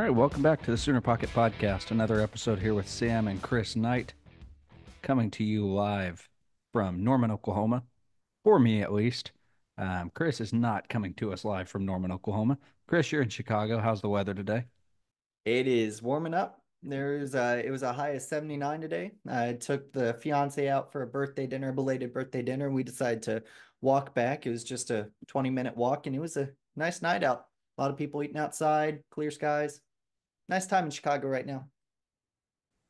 All right, welcome back to the Sooner Pocket Podcast. Another episode here with Sam and Chris Knight, coming to you live from Norman, Oklahoma. For me, at least. Chris is not coming to us live from Norman, Oklahoma. Chris, you're in Chicago. How's the weather today? It is warming up. It was a high of 79 today. I took the fiance out for a birthday dinner, belated birthday dinner, and we decided to walk back. It was just a 20-minute walk, and it was a nice night out. A lot of people eating outside, clear skies. Nice time in Chicago right now.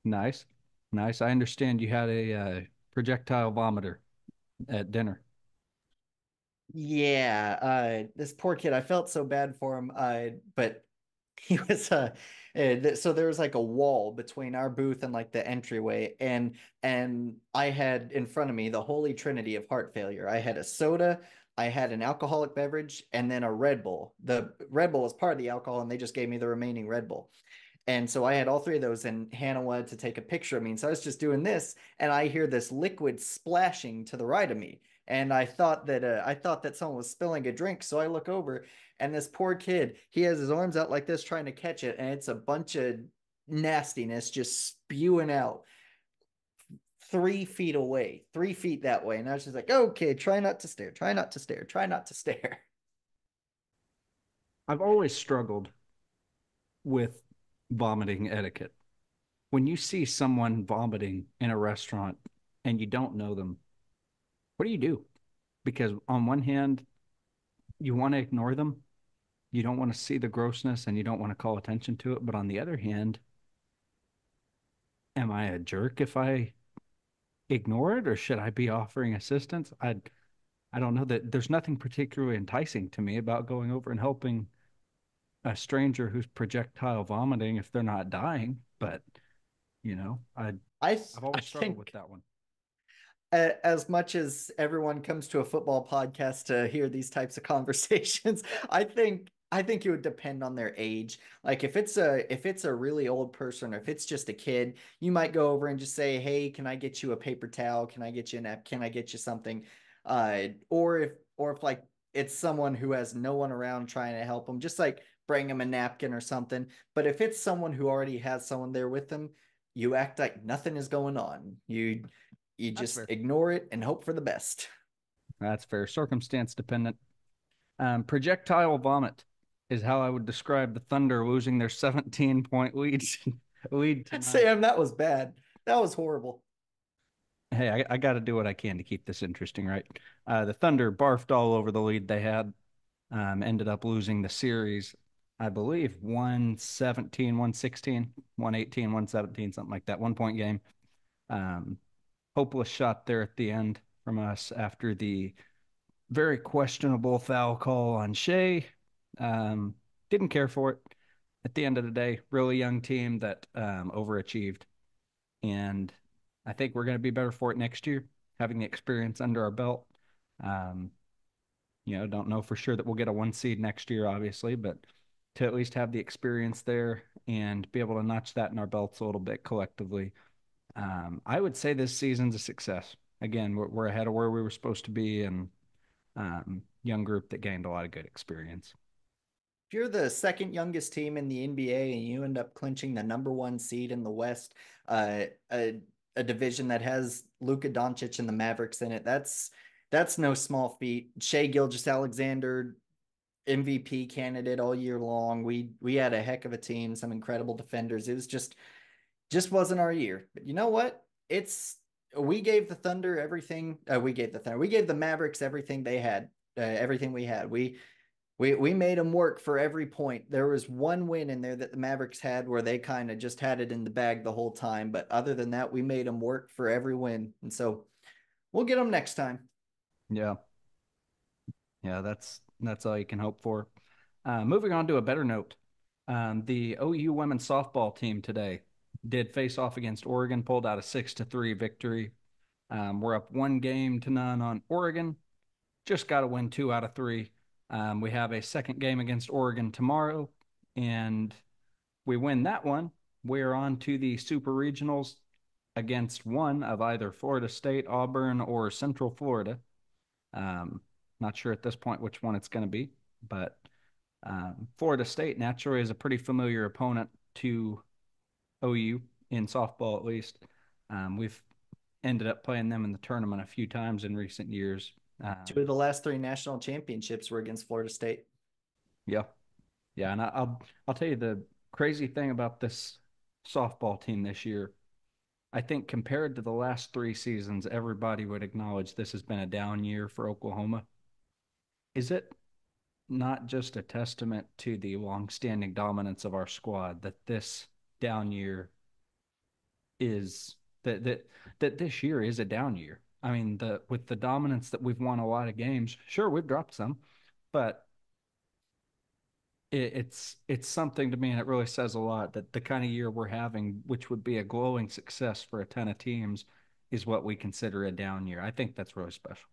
Nice, nice. I understand you had a projectile vomiter at dinner. Yeah, this poor kid, I felt so bad for him. But he was so there was like a wall between our booth and like the entryway, and I had in front of me the holy trinity of heart failure. I had a soda, I had an alcoholic beverage, and then a Red Bull. The Red Bull was part of the alcohol, and they just gave me the remaining Red Bull. And so I had all three of those, and Hannah wanted to take a picture of me. And so I was just doing this, and I hear this liquid splashing to the right of me. And I thought that someone was spilling a drink. So I look over, and this poor kid, he has his arms out like this, trying to catch it, and it's a bunch of nastiness just spewing out 3 feet away, 3 feet that way. And I was just like, okay, try not to stare, try not to stare, try not to stare. I've always struggled with vomiting etiquette. When you see someone vomiting in a restaurant and you don't know them, what do you do? Because on one hand, you want to ignore them, you don't want to see the grossness, and you don't want to call attention to it. But on the other hand, am I a jerk if I ignore it, or should I be offering assistance? I don't know, that there's nothing particularly enticing to me about going over and helping a stranger who's projectile vomiting if they're not dying. But I I've I always struggled with think that one. as much as everyone comes to a football podcast to hear these types of conversations, I think it would depend on their age. Like if it's a really old person or if it's just a kid, you might go over and just say, "Hey, can I get you a paper towel? Can I get you an app? Can I get you something?" Or if like it's someone who has no one around trying to help them, just like bring them a napkin or something. But if it's someone who already has someone there with them, you act like nothing is going on. You That's just fair. ignore it and hope for the best. That's fair. Circumstance dependent. Projectile vomit is how I would describe the Thunder losing their 17-point lead tonight. Sam, that was bad. That was horrible. Hey, I got to do what I can to keep this interesting, right? The Thunder barfed all over the lead they had, ended up losing the series, I believe, 117, 116, 118, 117, something like that, 1 point game. Um, Hopeless shot there at the end from us after the very questionable foul call on Shea. Um, didn't care for it. At the end of the day, really young team that overachieved. And I think we're going to be better for it next year, having the experience under our belt. Um, don't know for sure that we'll get a 1 seed next year, obviously, but to at least have the experience there and be able to notch that in our belts a little bit collectively. I would say this season's a success. Again, we're ahead of where we were supposed to be, and young group that gained a lot of good experience. If you're the second youngest team in the NBA and you end up clinching the number one seed in the West, uh, a, a division that has Luka Doncic and the Mavericks in it, that's no small feat. Shea Gilgeous-Alexander, MVP candidate all year long. We had a heck of a team, some incredible defenders. It was just wasn't our year. But you know what? It's we gave the Thunder everything. We gave the Mavericks everything they had, everything we had. We made them work for every point. There was one win in there that the Mavericks had where they kind of just had it in the bag the whole time. But other than that, we made them work for every win, and so we'll get them next time. Yeah, yeah, that's all you can hope for. Moving on to a better note, the OU women's softball team today did face off against Oregon, pulled out a 6-3 victory. We're up 1 game to none on Oregon. Just got to win 2 out of 3. We have a second game against Oregon tomorrow, and we win that one. We're on to the Super Regionals against one of either Florida State, Auburn, or Central Florida. Um, Not sure at this point which one it's going to be, but Florida State naturally is a pretty familiar opponent to OU in softball, at least. We've ended up playing them in the tournament a few times in recent years. Two of the last three national championships were against Florida State. Yeah, yeah, and I'll tell you the crazy thing about this softball team this year. I think compared to the last three seasons, everybody would acknowledge this has been a down year for Oklahoma. Is it not just a testament to the long-standing dominance of our squad that this down year is that this year is a down year? I mean, the with the dominance that we've won a lot of games, sure, we've dropped some, but it's something to me, and it really says a lot that the kind of year we're having, which would be a glowing success for a ton of teams, is what we consider a down year. I think that's really special.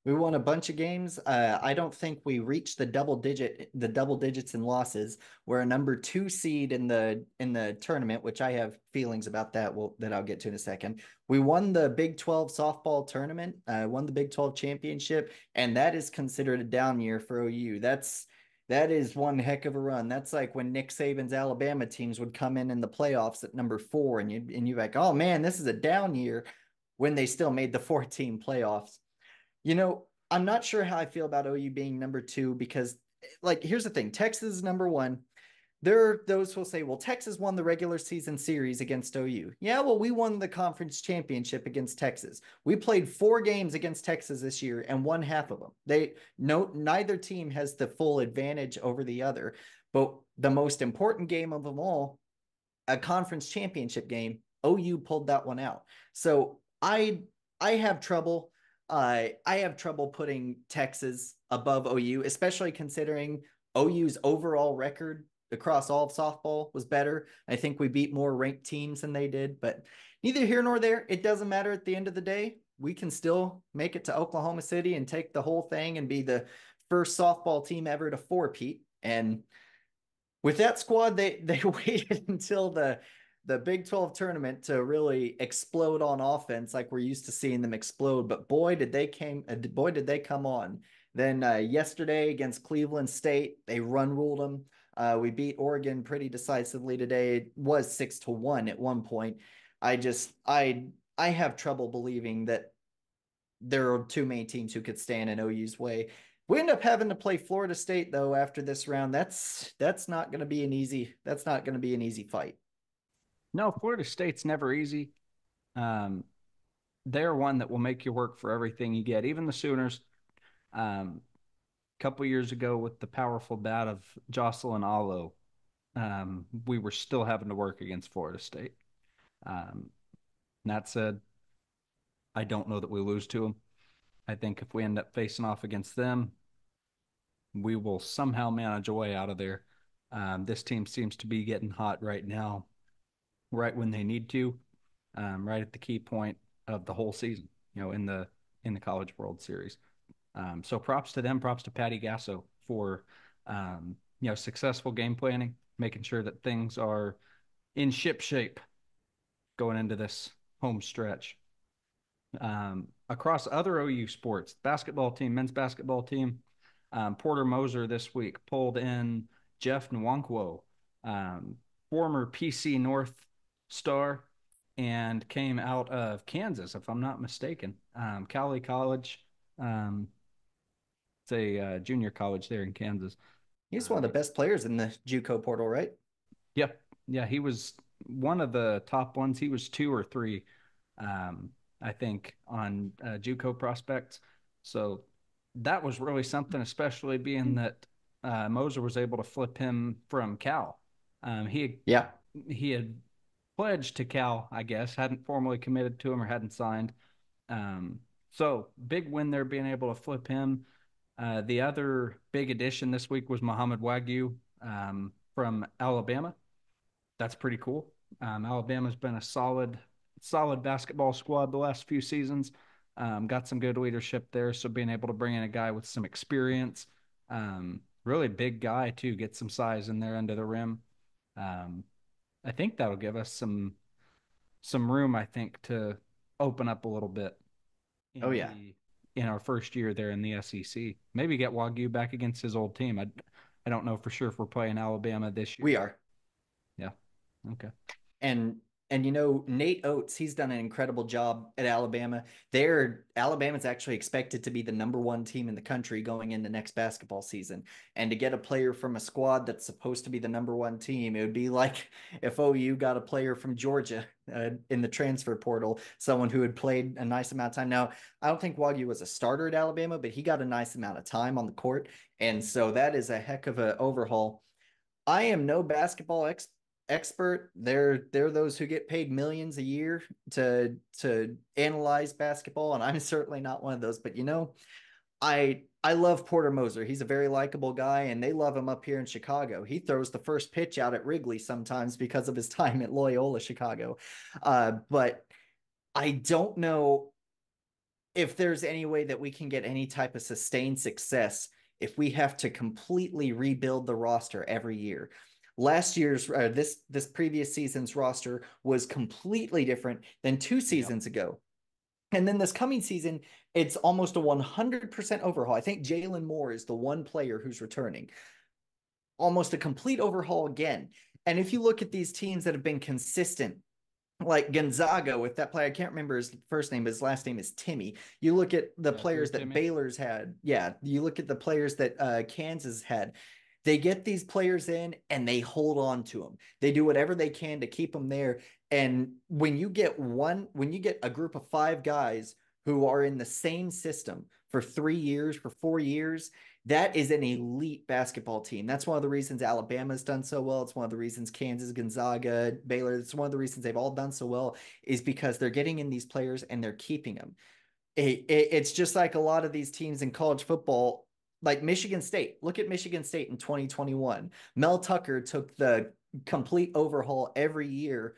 We won a bunch of games. I don't think we reached the double digits in losses. We're a number two seed in the tournament, which I have feelings about that I'll get to in a second. We won the Big 12 softball tournament, won the Big 12 championship, and that is considered a down year for OU. That is one heck of a run. That's like when Nick Saban's Alabama teams would come in the playoffs at number four, and you're like, oh man, this is a down year when they still made the 14 playoffs. I'm not sure how I feel about OU being number two because, like, here's the thing: Texas is number one. There are those who will say, well, Texas won the regular season series against OU. Yeah, well, we won the conference championship against Texas. We played 4 games against Texas this year and won half of them. Neither team has the full advantage over the other. But the most important game of them all, a conference championship game, OU pulled that one out. So I have trouble. I have trouble putting Texas above OU, especially considering OU's overall record across all of softball was better. I think we beat more ranked teams than they did, but neither here nor there. It doesn't matter at the end of the day. We can still make it to Oklahoma City and take the whole thing and be the first softball team ever to four-peat. And with that squad, they waited until the Big 12 tournament to really explode on offense, like we're used to seeing them explode. But boy, did they come on. Then yesterday against Cleveland State, they run ruled them. We beat Oregon pretty decisively today. It was 6-1 at one point. I have trouble believing that there are too many teams who could stand in OU's way. We end up having to play Florida State though after this round. That's not going to be an easy fight. No, Florida State's never easy. Um, they're one that will make you work for everything you get. Even the Sooners, a couple years ago with the powerful bat of Jocelyn Allo, we were still having to work against Florida State. Um, that said, I don't know that we lose to them. I think if we end up facing off against them, we will somehow manage a way out of there. This team seems to be getting hot right now, right when they need to, right at the key point of the whole season. In the College World Series. So props to them. Props to Patty Gasso for successful game planning, making sure that things are in ship shape going into this home stretch. Across other OU sports, basketball team, men's basketball team, Porter Moser this week pulled in Jeff Nwankwo, former PC North star, and came out of Kansas, if I'm not mistaken. Cali College. It's a junior college there in Kansas. He's one of Um, the best players in the JUCO portal, right? yep. Yeah, he was one of the top ones. He was two or three, um, I think, on JUCO prospects. So that was really something, especially being that Moser was able to flip him from Cal. Um, he Yeah. he had pledged to Cal, I guess, hadn't formally committed to him or hadn't signed. Um, so big win there, being able to flip him. The other big addition this week was Muhammad Wagyu from Alabama. That's pretty cool. Alabama's been a solid basketball squad the last few seasons. Got some good leadership there, so being able to bring in a guy with some experience, really big guy too, get some size in there under the rim. Um, I think that'll give us some room, I think, to open up a little bit Oh in yeah. the in our first year there in the SEC. Maybe get Wagyu back against his old team. I don't know for sure if we're playing Alabama this We year. are. Yeah. Okay. And you know, Nate Oates, he's done an incredible job at Alabama. Alabama's actually expected to be the number one team in the country going into next basketball season. And to get a player from a squad that's supposed to be the number one team, it would be like if OU got a player from Georgia in the transfer portal, someone who had played a nice amount of time. Now, I don't think Wagyu was a starter at Alabama, but he got a nice amount of time on the court. And so that is a heck of an overhaul. I am no basketball expert. They're those who get paid millions a year to analyze basketball, and I'm certainly not one of those. But you know, I love Porter Moser. He's a very likable guy, and they love him up here in Chicago. He throws the first pitch out at Wrigley sometimes because of his time at Loyola Chicago. But I don't know if there's any way that we can get any type of sustained success if we have to completely rebuild the roster every year. Last year's this previous season's roster was completely different than two Yep. seasons ago. And then this coming season, it's almost a 100% overhaul. I think Jalen Moore is the one player who's returning. Almost a complete overhaul again. And if you look at these teams that have been consistent, like Gonzaga with that player, I can't remember his first name, but his last name is Timmy. You look at the Drew players that Timmy. Baylor's had. Yeah, you look at the players that Kansas had. They get these players in and they hold on to them. They do whatever they can to keep them there. And when you get a group of five guys who are in the same system for 3 years, for 4 years, that is an elite basketball team. That's one of the reasons Alabama's done so well. It's one of the reasons Kansas, Gonzaga, Baylor, it's one of the reasons they've all done so well is because they're getting in these players and they're keeping them. It's just like a lot of these teams in college football, like Michigan State. Look at Michigan State in 2021. Mel Tucker took the complete overhaul every year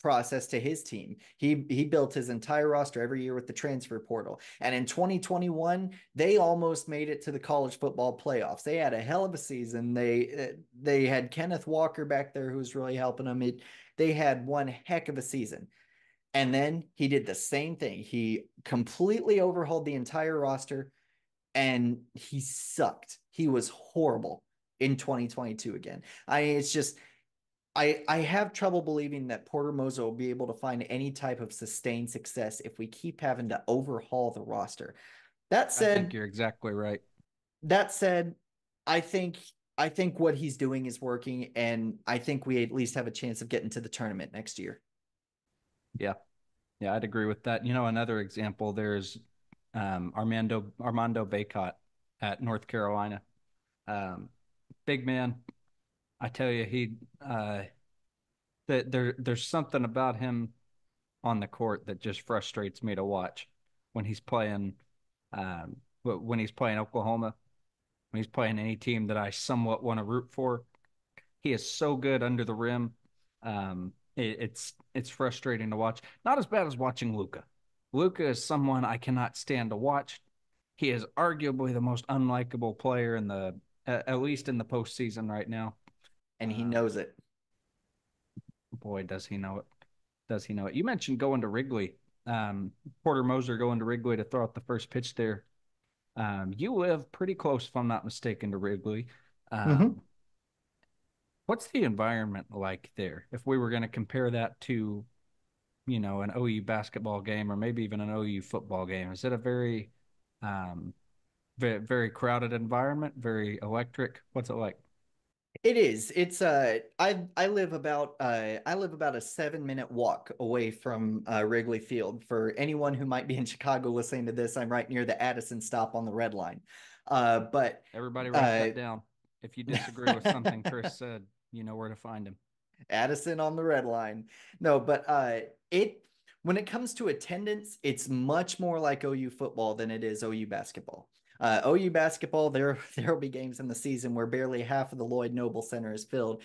process to his team. He built his entire roster every year with the transfer portal. And in 2021, they almost made it to the college football playoffs. They had a hell of a season. They had Kenneth Walker back there who was really helping them. They had one heck of a season. And then he did the same thing. He completely overhauled the entire roster and he sucked. He was horrible in 2022 again. It's just I have trouble believing that Porter Moser will be able to find any type of sustained success if we keep having to overhaul the roster. That I think said, you're exactly right. that said, I think I think what he's doing is working, and I think we at least have a chance of getting to the tournament next year. Yeah. Yeah, I'd agree with that. Another example, there's Armando Bacot at North Carolina. Um, Big man. I tell you, there's something about him on the court that just frustrates me to watch when he's playing when he's playing Oklahoma, when he's playing any team that I somewhat want to root for. He is so good under the rim. It's frustrating to watch. Not as bad as watching Luka. Luka is someone I cannot stand to watch. He is arguably the most unlikable player in at least in the postseason right now. And he Um, knows it. Boy, does he know it. Does he know it? You mentioned going to Wrigley. Porter Moser going to Wrigley to throw out the first pitch there. You live pretty close, if I'm not mistaken, to Wrigley. Mm-hmm. Um, what's the environment like there? If we were going to compare that to, an OU basketball game or maybe even an OU football game, is it a um, very crowded environment, very electric? What's it like? It is. It's I live about a 7 minute walk away from Wrigley Field. For anyone who might be in Chicago listening to this, I'm right near the Addison stop on the Red Line. But Everybody write uh that down. If you disagree with something Chris said, you know where to find him. Addison on the Red Line. No, but it when it comes to attendance, it's much more like OU football than it is OU basketball. OU basketball, there'll be games in the season where barely half of the Lloyd Noble Center is filled.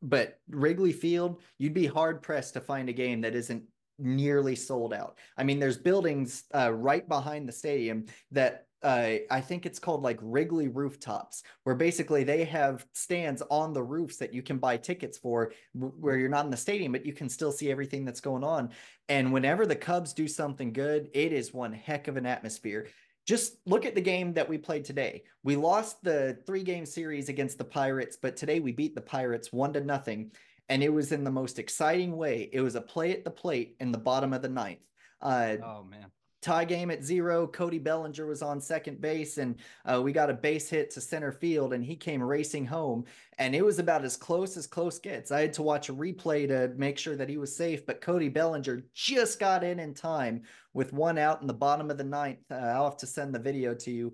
But Wrigley Field, you'd be hard pressed to find a game that isn't nearly sold out. I mean, there's buildings right behind the stadium that I think it's called like Wrigley Rooftops, where basically they have stands on the roofs that you can buy tickets for, where you're not in the stadium, but you can still see everything that's going on. And whenever the Cubs do something good, it is one heck of an atmosphere. just look at the game that we played today. We lost the 3 game series against the Pirates, but today we beat the Pirates 1-0. And it was in the most exciting way. It was a play at the plate in the bottom of the ninth. Uh, Oh man. Tie game at 0. Cody Bellinger was on second base, and we got a base hit to center field, and he came racing home. And it was about as close gets. I had to watch a replay to make sure that he was safe, but Cody Bellinger just got in time with 1 out in the bottom of the ninth. I'll have to send the video to you.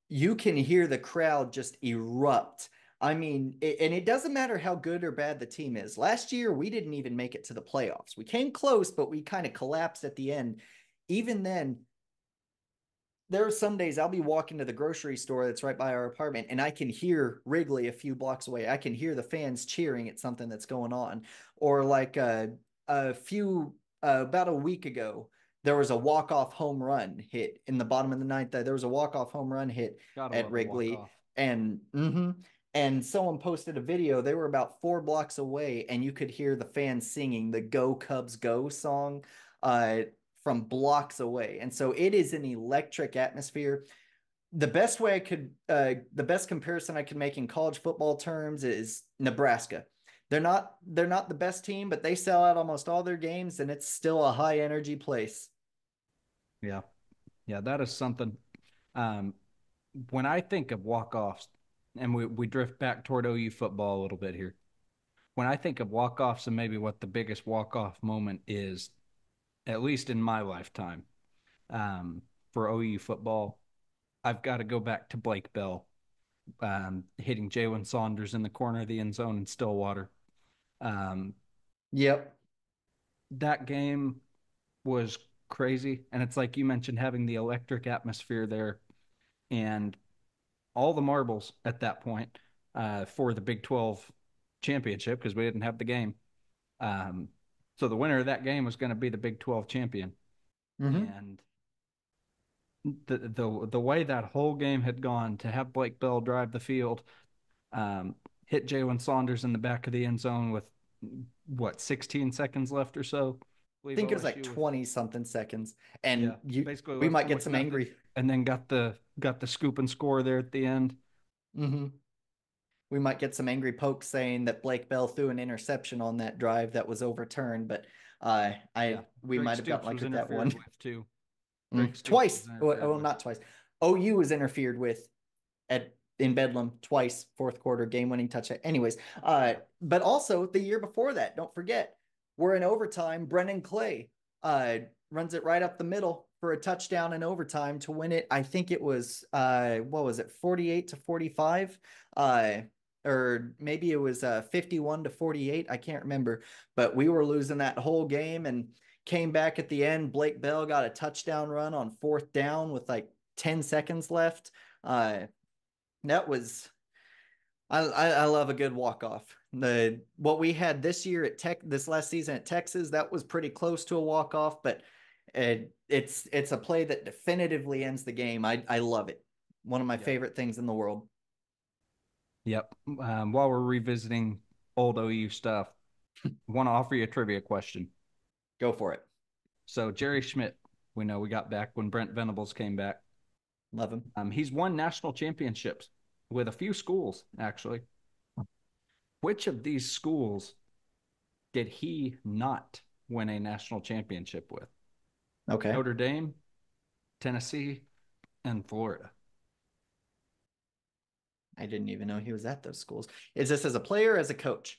You can hear the crowd just erupt. I mean, and it doesn't matter how good or bad the team is. Last year, we didn't even make it to the playoffs. We came close, but we kind of collapsed at the end. Even then, there are some days I'll be walking to the grocery store that's right by our apartment, and I can hear Wrigley a few blocks away. I can hear the fans cheering at something that's going on. Or like about a week ago, there was a walk-off home run hit in the bottom of the ninth. There was a walk-off home run hit Gotta at love a walk Wrigley, off. and someone posted a video. They were about 4 blocks away, and you could hear the fans singing the "Go Cubs Go" song. Uh, from blocks away. And so it is an electric atmosphere. The best comparison I could make in college football terms is Nebraska. They're not the best team, but they sell out almost all their games, and it's still a high energy place. Yeah. Yeah, that is something. Um, when I think of walk-offs, and we drift back toward OU football a little bit here. When I think of walk-offs and maybe what the biggest walk-off moment is, at least in my lifetime, for OU football, I've got to go back to Blake Bell hitting Jalen Saunders in the corner of the end zone in Stillwater. Um, Yep. that game was crazy, and it's like you mentioned, having the electric atmosphere there, and all the marbles at that point for the Big 12 championship because we didn't have the game. Um, so the winner of that game was going to be the Big 12 champion. Mm-hmm. And the way that whole game had gone, to have Blake Bell drive the field, um, hit Jalen Saunders in the back of the end zone with what 16 seconds left or so. I I believe think it was like OSU with 20 something seconds. yeah, And basically we left might them get with some nothing, angry. and then got the scoop and score there at the end. Mm-hmm. We might get some angry pokes saying that Blake Bell threw an interception on that drive that was overturned, but Yeah, I we Drake might have gotten Stoops lucky was with that one. interfered with too. Drake Stoops was Twice. interfered Well, with. not twice. OU was interfered with at in Bedlam twice, fourth quarter game winning touchdown. Anyways, Yeah, but also the year before that, don't forget, we're in overtime. Brennan Clay runs it right up the middle for a touchdown in overtime to win it. I think it was what was it, 48-45? Uh or maybe it was 51-48. I can't remember, but we were losing that whole game and came back at the end. Blake Bell got a touchdown run on fourth down with like 10 seconds left. That was I love a good walk off. The what we had this last season at Texas, that was pretty close to a walk off, but it's a play that definitively ends the game. I love it. One of my yep, favorite things in the world. yep. While we're revisiting old OU stuff, I want to offer you a trivia question. Go for it. So Jerry Schmidt, we know we got back when Brent Venables came back. Love him. He's won national championships with a few schools, actually. Which of these schools did he not win a national championship with? Okay. Notre Dame, Tennessee, and Florida. I didn't even know he was at those schools. Is this as a player or as a coach?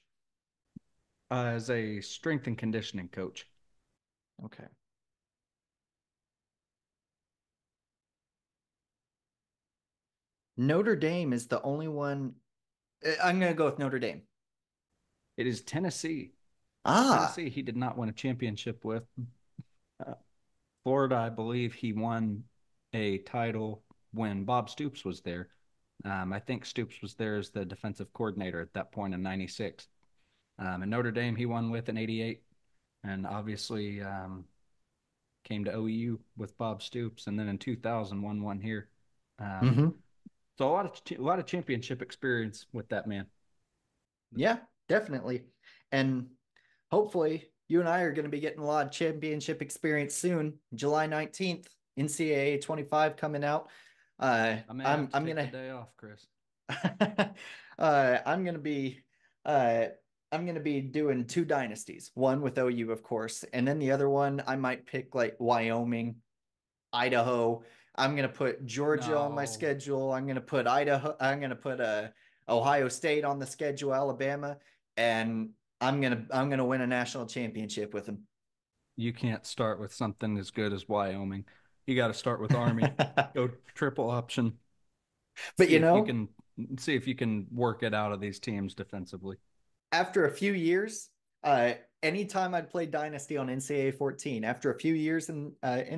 As a strength and conditioning coach. Okay. Notre Dame is the only one. I'm going to go with Notre Dame. It is Tennessee. Ah, Tennessee, he did not win a championship with. Uh, Florida, I believe he won a title when Bob Stoops was there. I think Stoops was there as the defensive coordinator at that point in '96. And Notre Dame, he won with in '88, and obviously came to OU with Bob Stoops, and then in 2000 won one here. Um, hmm, so a lot of championship experience with that man. yeah, definitely. And hopefully, you and I are going to be getting a lot of championship experience soon, July 19th. NCAA 25 coming out. I may have I'm to I'm take the gonna day off, Chris. I'm gonna be uh I'm gonna be doing two dynasties. One with OU, of course, and then the other one I might pick like Wyoming, Idaho. I'm gonna put Georgia on my No, schedule. I'm gonna put Idaho. I'm gonna put Ohio State on the schedule, Alabama, and I'm gonna win a national championship with them. you can't start with something as good as Wyoming. You got to start with Army. Go triple option. But See you if you know, can see if you can work it out of these teams defensively. after a few years, anytime I'd play Dynasty on NCAA 14, after a few years in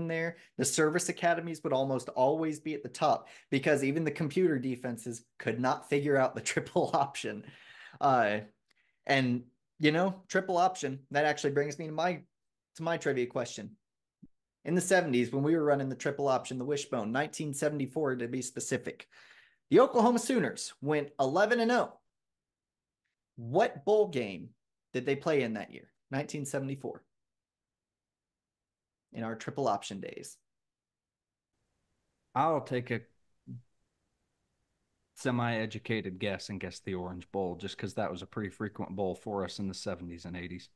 there, the service academies would almost always be at the top because even the computer defenses could not figure out the triple option. Uh, and triple option, that actually brings me to my trivia question. In the 70s, when we were running the triple option, the wishbone, 1974 to be specific, the Oklahoma Sooners went 11-0. What bowl game did they play in that year? 1974, in our triple option days. I'll take a semi-educated guess and guess the Orange Bowl just because that was a pretty frequent bowl for us in the 70s and 80s.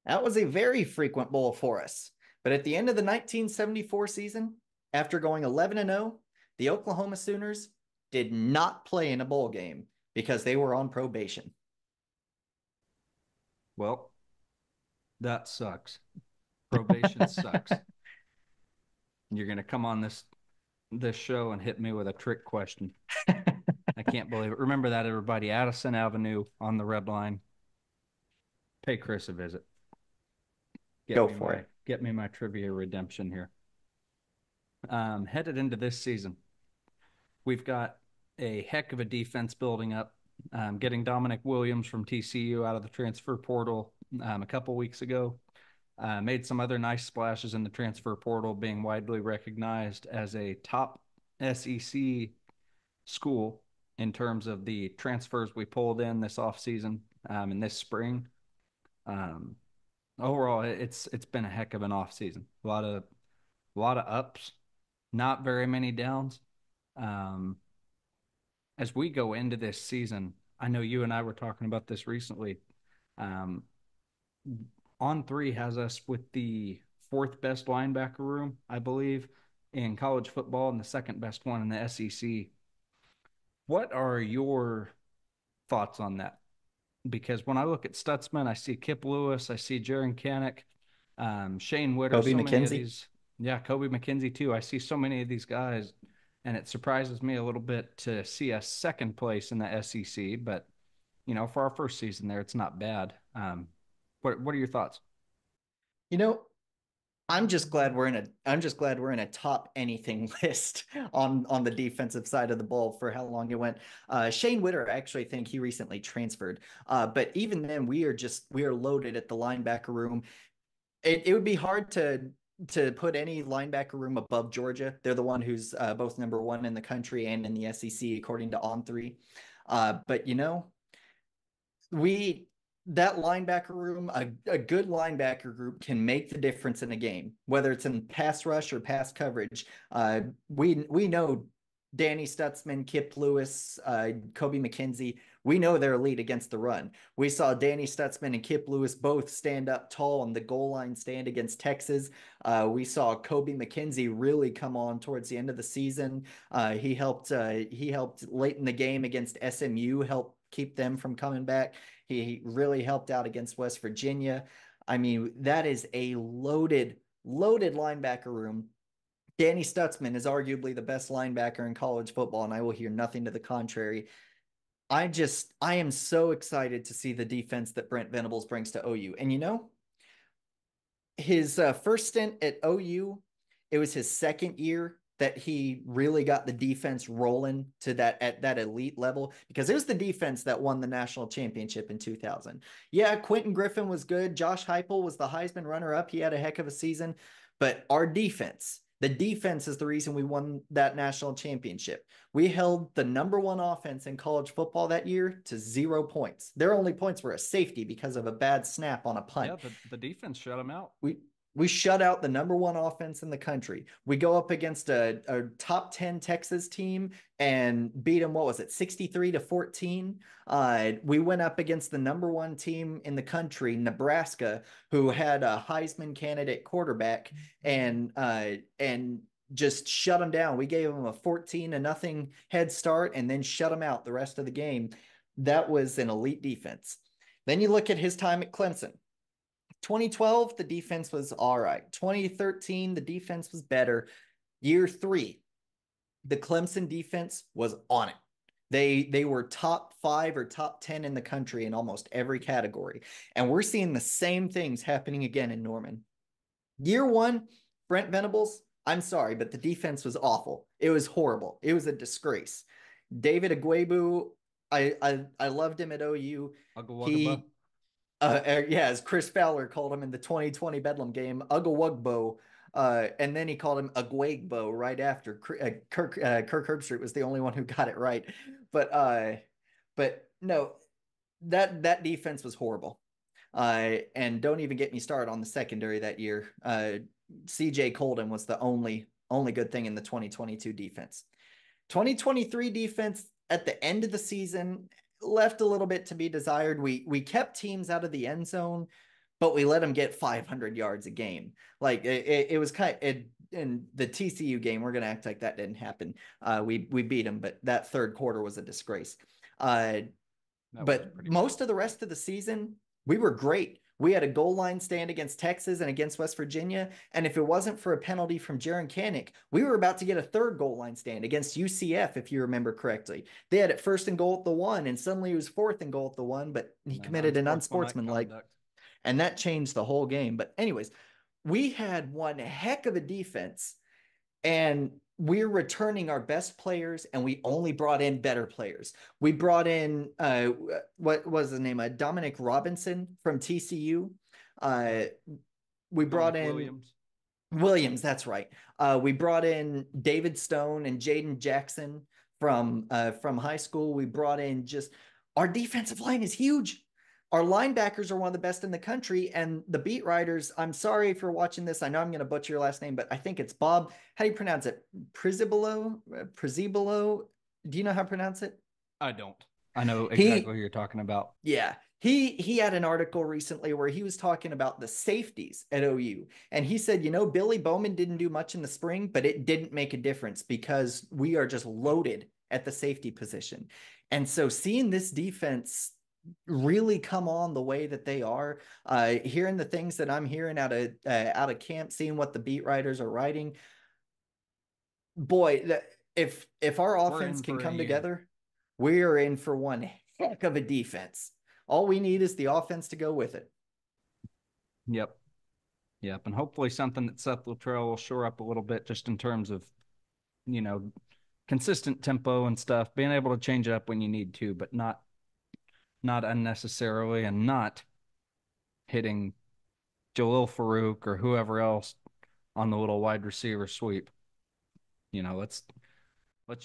That was a very frequent bowl for us. But at the end of the 1974 season, after going 11-0, the Oklahoma Sooners did not play in a bowl game because they were on probation. Well, that sucks. Probation sucks. You're gonna come on this show and hit me with a trick question. I can't believe it. Remember that, everybody. Addison Avenue on the red line. Pay Chris a visit. Go for it. Get me my trivia redemption here. Headed into this season, we've got a heck of a defense building up. Getting Dominic Williams from TCU out of the transfer portal a couple weeks ago. Made some other nice splashes in the transfer portal, being widely recognized as a top SEC school in terms of the transfers we pulled in this offseason and this spring. Um, Overall, it's been a heck of an offseason. A lot of ups, not very many downs. Um, as we go into this season, I know you and I were talking about this recently. Um, On three has us with the fourth best linebacker room, I believe, in college football and the second best one in the SEC. What are your thoughts on that? Because when I look at Stutzman, I see Kip Lewis, I see Jaron Kanik, Shane Witter, Kobe so many of McKenzie. these. Yeah, Kobe McKenzie too. I see so many of these guys, and it surprises me a little bit to see us second place in the SEC. But for our first season there, it's not bad. What are your thoughts? You know, I'm just glad we're in a top anything list on the defensive side of the ball for how long it went. Shane Witter, I actually think he recently transferred. But even then, we are loaded at the linebacker room. It would be hard to put any linebacker room above Georgia. They're the one who's both number one in the country and in the SEC according to On Three. But we that linebacker room, a good linebacker group can make the difference in a game, whether it's in pass rush or pass coverage. We know Danny Stutzman, Kip Lewis, Kobe McKenzie. We know they're elite against the run. We saw Danny Stutzman and Kip Lewis both stand up tall on the goal line stand against Texas. We saw Kobe McKenzie really come on towards the end of the season. He helped. He helped late in the game against SMU, help keep them from coming back. He really helped out against West Virginia. I mean, that is a loaded linebacker room. Danny Stutzman is arguably the best linebacker in college football, and I will hear nothing to the contrary. I am so excited to see the defense that Brent Venables brings to OU. And his first stint at OU, it was his second year that he really got the defense rolling to that at that elite level because it was the defense that won the national championship in 2000. Yeah, Quentin Griffin was good. Josh Heupel was the Heisman runner-up. He had a heck of a season, but the defense is the reason we won that national championship. We held the number one offense in college football that year to 0 points. Their only points were a safety because of a bad snap on a Yeah, punt. the defense shut them out. We We shut out the number one offense in the country. We go up against a top 10 Texas team and beat them, what was it, 63-14? We went up against the number one team in the country, Nebraska, who had a Heisman candidate quarterback, and just shut them down. We gave them a 14-0 head start and then shut them out the rest of the game. That was an elite defense. Then you look at his time at Clemson. 2012, the defense was all right. 2013, the defense was better. Year 3, the Clemson defense was on it. They were top 5 or top 10 in the country in almost every category. And we're seeing the same things happening again in Norman. Year 1, Brent Venables, I'm sorry, but the defense was awful. It was horrible. It was a disgrace. David Ugwoegbu, I loved him at OU. He yeah, as Chris Fowler called him in the 2020 Bedlam game, Ugawugbo. And then he called him Ugwoegbu right after. Kirk Herbstreit was the only one who got it right. But no, that defense was horrible. And don't even get me started on the secondary that year. CJ Colden was the only good thing in the 2022 defense. 2023 defense at the end of the season left a little bit to be desired. We kept teams out of the end zone, but we let them get 500 yards a game. Like it was kind of in the TCU game. We're gonna act like that didn't happen. We beat them, but that third quarter was a disgrace. But most of the rest of the season, we were great. We had a goal line stand against Texas and against West Virginia. And if it wasn't for a penalty from Jaron Kanik, we were about to get a third goal line stand against UCF, if you remember correctly. They had it 1st and goal at the 1, and suddenly it was 4th and goal at the 1, but he committed an unsportsmanlike, and that changed the whole game. But anyways, we had one heck of a defense, and we're returning our best players, and we only brought in better players. We brought in what was his name? Dominic Robinson from TCU. We brought in Williams. That's right. We brought in David Stone and Jaden Jackson from high school. We brought in our defensive line is huge. Our linebackers are one of the best in the country, and the beat writers, I'm sorry if you're watching this. I know I'm going to butcher your last name, but I think it's Bob. How do you pronounce it? Prizibolo? Do you know how to pronounce it? I don't. I know exactly who you're talking about. Yeah. He had an article recently where he was talking about the safeties at OU. And he said, Billy Bowman didn't do much in the spring, but it didn't make a difference because we are just loaded at the safety position. And so seeing this defense really come on the way that they are, hearing the things that I'm hearing out of camp, seeing what the beat writers are writing, boy, if our offense can come together, we are in for one heck of a defense. All we need is the offense to go with it. Yep. And hopefully something that Seth Luttrell will shore up a little bit, just in terms of consistent tempo and stuff, being able to change it up when you need to, but not unnecessarily, and not hitting Jalil Farouk or whoever else on the little wide receiver sweep. Let's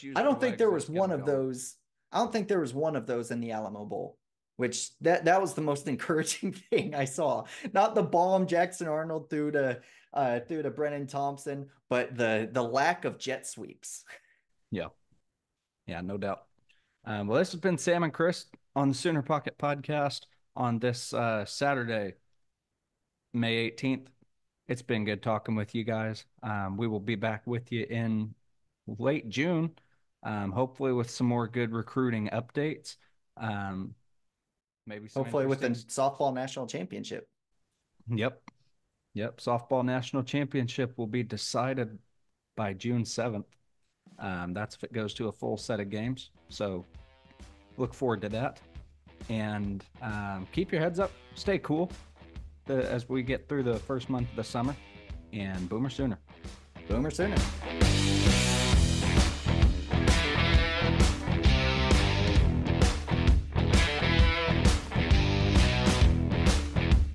use. I don't think there was one of those. I don't think there was one of those in the Alamo Bowl, which that was the most encouraging thing I saw. Not the bomb Jackson Arnold threw to Brennan Thompson, but the lack of jet sweeps. Yeah, no doubt. Well, this has been Sam and Chris on the Sooner Pocket Podcast on this Saturday, May 18th. It's been good talking with you guys. We will be back with you in late June, hopefully with some more good recruiting updates. Maybe hopefully with the softball national championship. Yep. Softball national championship will be decided by June 7th. That's if it goes to a full set of games. So look forward to that. And keep your heads up. Stay cool as we get through the first month of the summer. And Boomer Sooner. Boomer Sooner.